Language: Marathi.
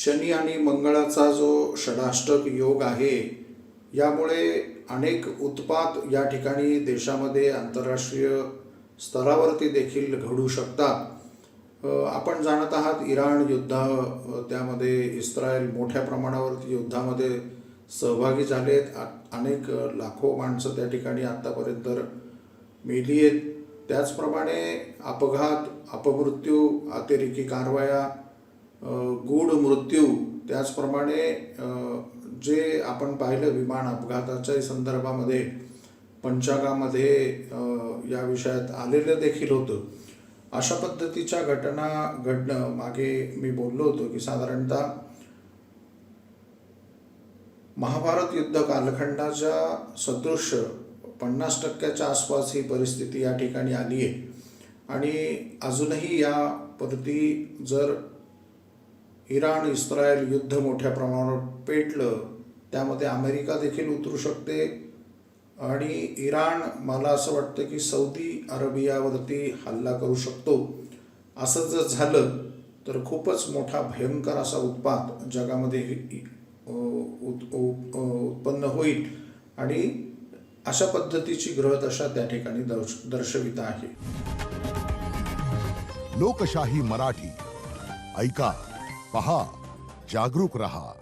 शनी आणि मंगळाचा जो षडाष्टक योग आहे, यामुळे अनेक उत्पात या ठिकाणी देशामध्ये आंतरराष्ट्रीय स्तरावरती देखील घडू शकतात. आपण जाणत आहात इराण युद्ध, त्यामध्ये इस्रायल मोठ्या प्रमाणावरती युद्धामध्ये सहभागी झालेत. अनेक लाखो माणसं त्या ठिकाणी आत्तापर्यंत मेली आहेत. त्याचप्रमाणे अपघात, अपमृत्यू, अतिरेकी कारवाया, गूढ मृत्यू, त्याचप्रमाणे जे आपण पाहिलं विमान अपघाताच्या संदर्भामध्ये पंचांगामध्ये या विषयात आलेलं देखील होतं. अशा पद्धतीच्या घटना घडणं, मागे मी बोललो होतो की साधारणतः महाभारत युद्ध कालखंडाच्या सदृश 50% आसपास ही परिस्थिती या ठिकाणी आली आहे. आणि अजूनही याप्रती जर इराण इस्रायल युद्ध मोठ्या प्रमाणावर पेटलं, त्यामध्ये अमेरिका देखील उतरू शकते. आणि इराण, मला असं वाटतं की सौदी अरेबियावरती हल्ला करू शकतो. असं जर झालं तर खूपच मोठा भयंकर असा उत्पात जगामध्ये उत्पन्न होईल. आणि अशा पद्धतीची ग्रहदशा त्या ठिकाणी दर्शवित आहे. लोकशाही मराठी ऐका, पहा, जागरूक रहा.